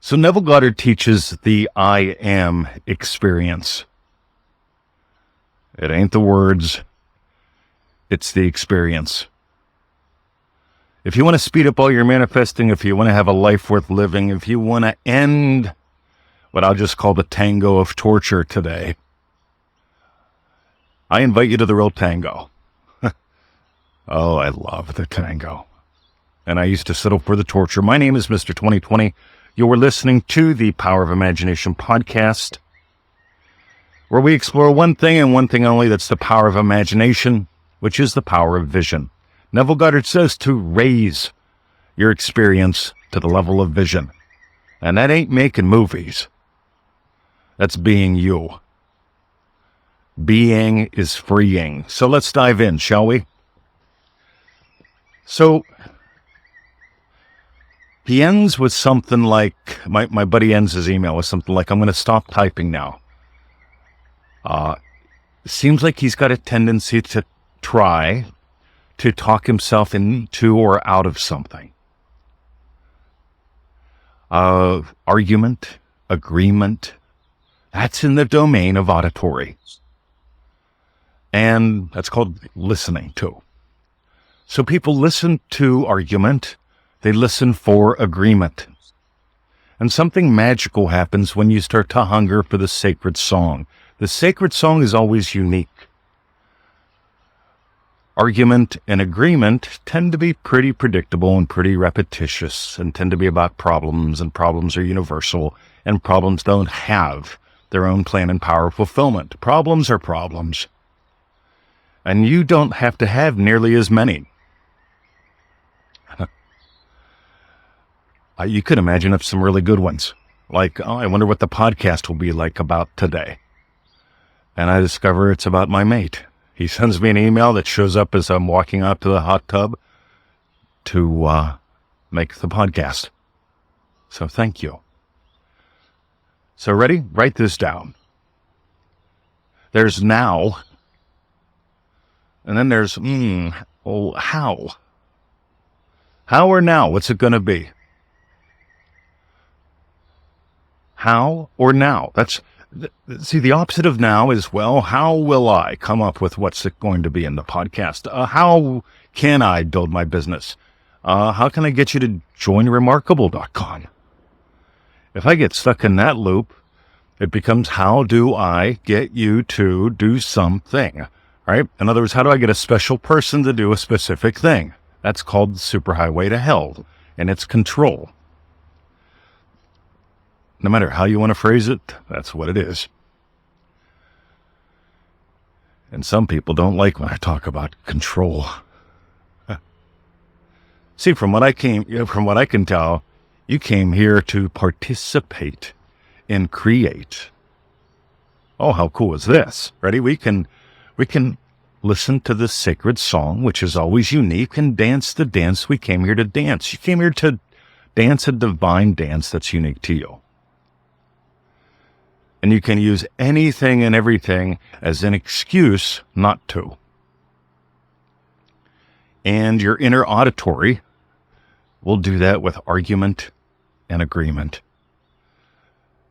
So Neville Goddard teaches the I am experience. It ain't the words, it's the experience. If you want to speed up all your manifesting, if you want to have a life worth living, if you want to end what I'll just call the tango of torture today, I invite you to the real tango. Oh, I love the tango. And I used to settle for the torture. My name is Mr. 2020. You are listening to the Power of Imagination podcast, where we explore one thing and one thing only. That's the power of imagination, which is the power of vision. Neville Goddard says to raise your experience to the level of vision. And that ain't making movies. That's being you. Being is freeing. So let's dive in, shall we? So he ends with something like, my buddy ends his email with something like, I'm going to stop typing now. Seems like he's got a tendency to try to talk himself into or out of something. Argument, agreement, that's in the domain of auditory. And that's called listening too. So people listen to argument, they listen for agreement. And something magical happens when you start to hunger for the sacred song. The sacred song is always unique. Argument and agreement tend to be pretty predictable and pretty repetitious and tend to be about problems, and problems are universal, and problems don't have their own plan and power of fulfillment. Problems are problems. And you don't have to have nearly as many. You could imagine of some really good ones. Like, oh, I wonder what the podcast will be like about today. And I discover it's about my mate. He sends me an email that shows up as I'm walking out to the hot tub to make the podcast. So thank you. So ready? Write this down. There's now. And then there's, how? How or now? What's it going to be? How or now? See, the opposite of now is, well, how will I come up with what's it going to be in the podcast? How can I build my business? How can I get you to join remarkable.com? If I get stuck in that loop, it becomes, how do I get you to do something? Right? In other words, how do I get a special person to do a specific thing? That's called the superhighway to hell, and it's control. No matter how you want to phrase it, that's what it is. And some people don't like when I talk about control. See, from what I can tell, you came here to participate and create. Oh, how cool is this? Ready? We can listen to the sacred song, which is always unique, and dance the dance we came here to dance. You came here to dance a divine dance that's unique to you. And you can use anything and everything as an excuse not to. And your inner auditory will do that with argument and agreement.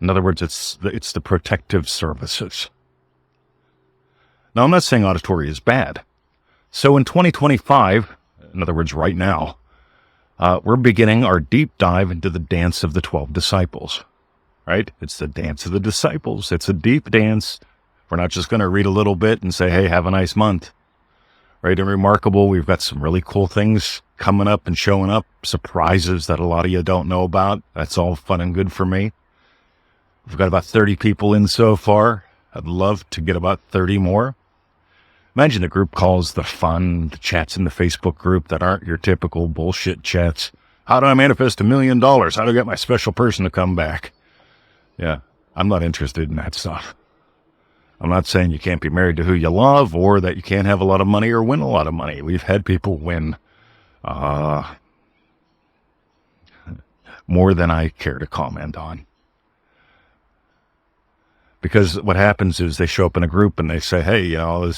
In other words, it's the protective services. Now, I'm not saying auditory is bad. So in 2025, in other words, right now, we're beginning our deep dive into the dance of the 12 disciples. Right? It's the dance of the disciples. It's a deep dance. We're not just going to read a little bit and say, hey, have a nice month. Right? And Remarkable, we've got some really cool things coming up and showing up, surprises that a lot of you don't know about. That's all fun and good for me. We've got about 30 people in so far. I'd love to get about 30 more. Imagine the group calls, the fun, the chats in the Facebook group that aren't your typical bullshit chats. How do I manifest $1 million? How do I get my special person to come back? Yeah, I'm not interested in that stuff. I'm not saying you can't be married to who you love or that you can't have a lot of money or win a lot of money. We've had people win more than I care to comment on. Because what happens is they show up in a group and they say, hey, I'm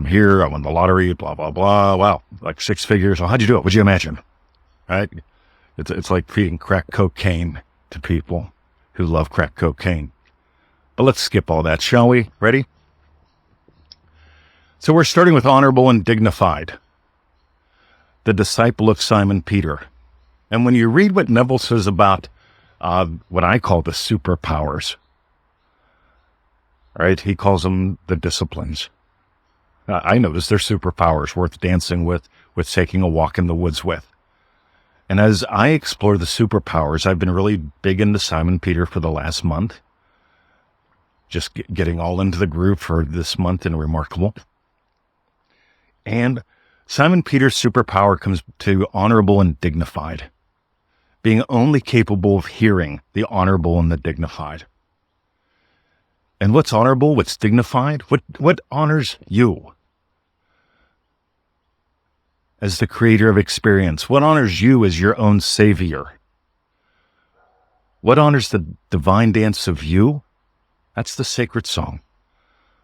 here, I won the lottery, blah, blah, blah. Wow, like 6 figures. Well, how'd you do it? What'd you imagine? Right? It's like feeding crack cocaine to people who love crack cocaine. But let's skip all that, shall we? Ready? So we're starting with honorable and dignified, the disciple of Simon Peter. And when you read what Neville says about what I call the superpowers, right? He calls them the disciplines. I notice they're superpowers worth dancing with taking a walk in the woods with. And as I explore the superpowers, I've been really big into Simon Peter for the last month. Just getting all into the groove for this month in Remarkable. And Simon Peter's superpower comes to honorable and dignified, being only capable of hearing the honorable and the dignified. And what's honorable? What's dignified? What honors you as the creator of experience? What honors you as your own savior? What honors the divine dance of you? That's the sacred song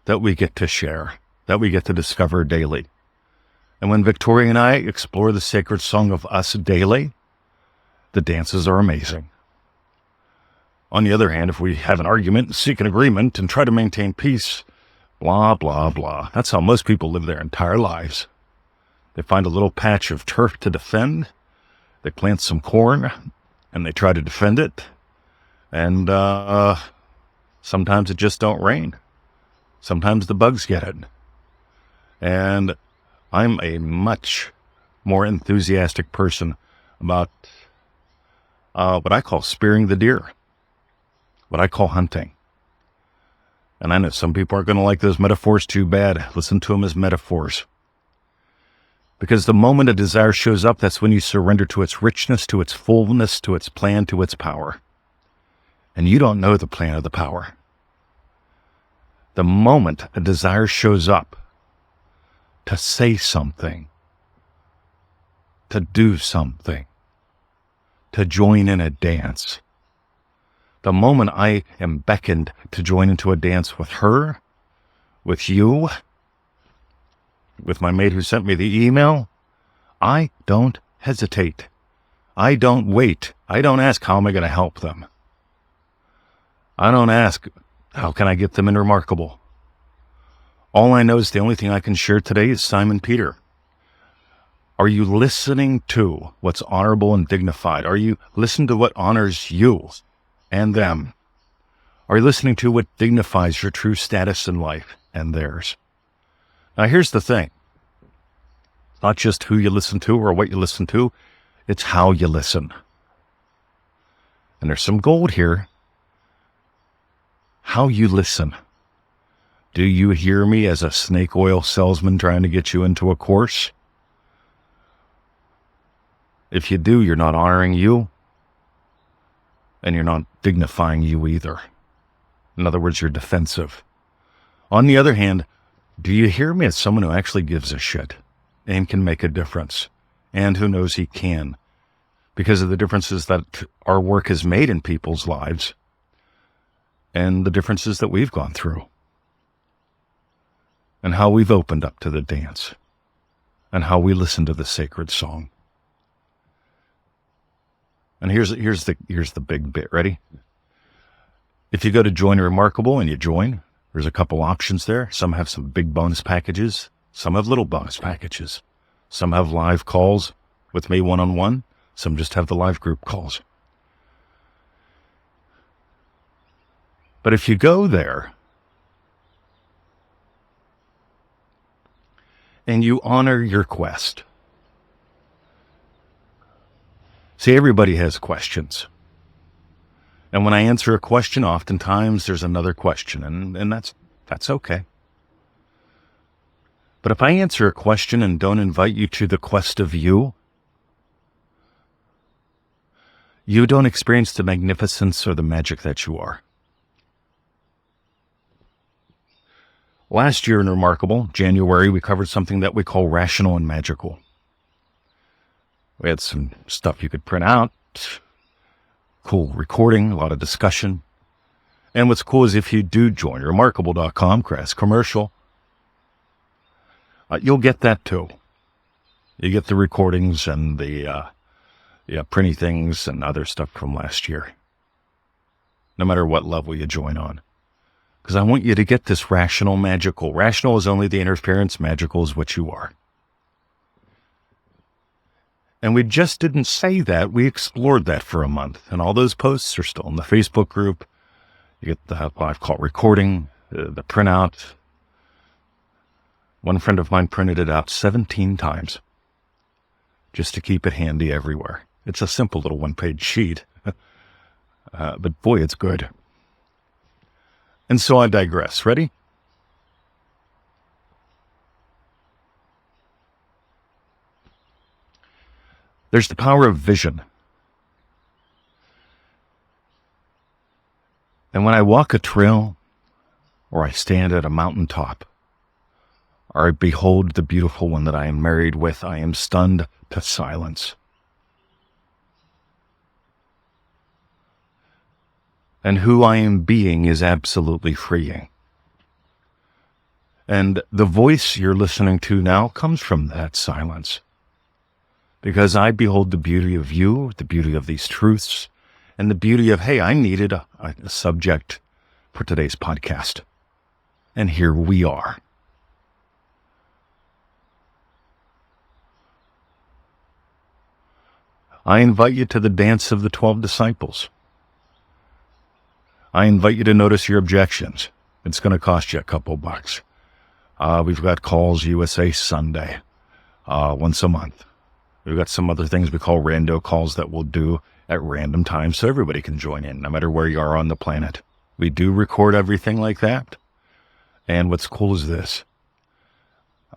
that we get to share, that we get to discover daily. And when Victoria and I explore the sacred song of us daily, the dances are amazing. On the other hand, if we have an argument, seek an agreement, and try to maintain peace, blah, blah, blah. That's how most people live their entire lives. They find a little patch of turf to defend, they plant some corn, and they try to defend it, and sometimes it just don't rain. Sometimes the bugs get it. And I'm a much more enthusiastic person about what I call spearing the deer, what I call hunting. And I know some people aren't going to like those metaphors too bad. Listen to them as metaphors. Because the moment a desire shows up, that's when you surrender to its richness, to its fullness, to its plan, to its power. And you don't know the plan of the power. The moment a desire shows up to say something, to do something, to join in a dance, the moment I am beckoned to join into a dance with her, with you, with my mate who sent me the email, I don't hesitate. I don't wait. I don't ask, how am I going to help them? I don't ask, how can I get them in Remarkable? All I know is the only thing I can share today is Simon Peter. Are you listening to what's honorable and dignified? Are you listening to what honors you and them? Are you listening to what dignifies your true status in life and theirs? Now, here's the thing. Not just who you listen to or what you listen to, it's how you listen. And there's some gold here. How you listen. Do you hear me as a snake oil salesman trying to get you into a course? If you do, you're not honoring you, and you're not dignifying you either. In other words, you're defensive. On the other hand, do you hear me as someone who actually gives a shit and can make a difference, and who knows he can, because of the differences that our work has made in people's lives and the differences that we've gone through, and how we've opened up to the dance, and how we listen to the sacred song. And here's the big bit. Ready? If you go to Join Remarkable and you join, there's a couple options there. Some have some big bonus packages. Some have little bonus packages. Some have live calls with me one-on-one. Some just have the live group calls. But if you go there and you honor your quest, see, everybody has questions. And when I answer a question, oftentimes there's another question, and that's okay. But if I answer a question and don't invite you to the quest of you, you don't experience the magnificence or the magic that you are. Last year in Remarkable, January, we covered something that we call rational and magical. We had some stuff you could print out, cool recording, a lot of discussion. And what's cool is if you do join remarkable.com, crass commercial, you'll get that too. You get the recordings and the printy things and other stuff from last year. No matter what level you join on. Because I want you to get this rational, magical. Rational is only the interference, magical is what you are. And we just didn't say that. We explored that for a month. And all those posts are still in the Facebook group. You get the live call recording, the printout. One friend of mine printed it out 17 times just to keep it handy everywhere. It's a simple little one-page sheet, but boy, it's good. And so I digress. Ready? There's the power of vision. And when I walk a trail, or I stand at a mountaintop, or I behold the beautiful one that I am married with, I am stunned to silence. And who I am being is absolutely freeing. And the voice you're listening to now comes from that silence. Because I behold the beauty of you, the beauty of these truths, and the beauty of, hey, I needed a subject for today's podcast. And here we are. I invite you to the dance of the 12 disciples. I invite you to notice your objections. It's going to cost you a couple bucks. We've got Calls USA Sunday, once a month. We've got some other things we call rando calls that we'll do at random times so everybody can join in, no matter where you are on the planet. We do record everything like that. And what's cool is this.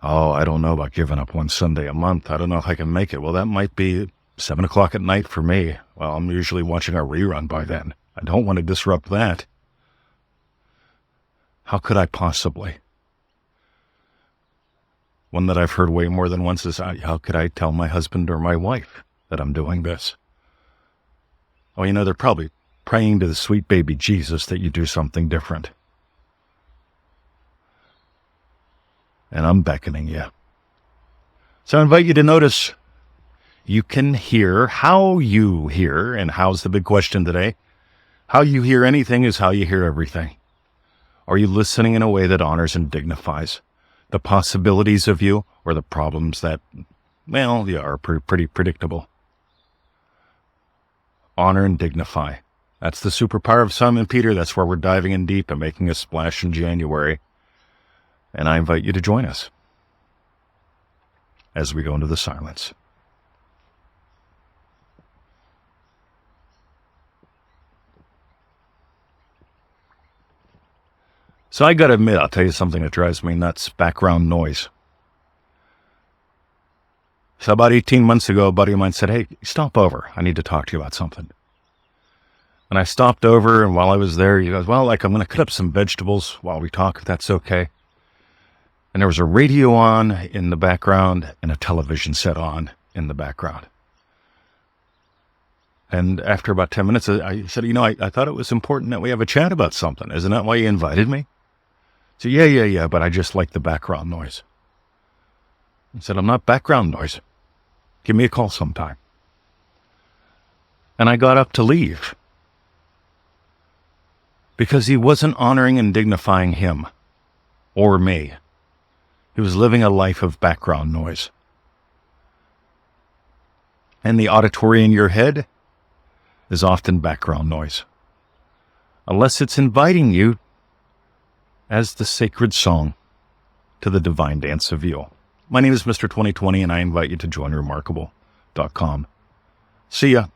Oh, I don't know about giving up one Sunday a month. I don't know if I can make it. Well, that might be 7 o'clock at night for me. Well, I'm usually watching a rerun by then. I don't want to disrupt that. How could I possibly? One that I've heard way more than once is, how could I tell my husband or my wife that I'm doing this? Oh, they're probably praying to the sweet baby Jesus that you do something different. And I'm beckoning you. So I invite you to notice you can hear how you hear, and how's the big question today? How you hear anything is how you hear everything. Are you listening in a way that honors and dignifies the possibilities of you, or the problems that, are pretty predictable? Honor and dignify. That's the superpower of Simon Peter. That's where we're diving in deep and making a splash in January. And I invite you to join us as we go into the silence. So I got to admit, I'll tell you something that drives me nuts, background noise. So about 18 months ago, a buddy of mine said, hey, stop over. I need to talk to you about something. And I stopped over, and while I was there, he goes, well, I'm going to cut up some vegetables while we talk, if that's okay. And there was a radio on in the background and a television set on in the background. And after about 10 minutes, I said, I thought it was important that we have a chat about something. Isn't that why you invited me? So yeah, but I just like the background noise. I said, I'm not background noise. Give me a call sometime. And I got up to leave because he wasn't honoring and dignifying him or me. He was living a life of background noise. And the auditory in your head is often background noise, unless it's inviting you as the sacred song to the divine dance of you. My name is Mr. 2020, and I invite you to join Remarkable.com. See ya.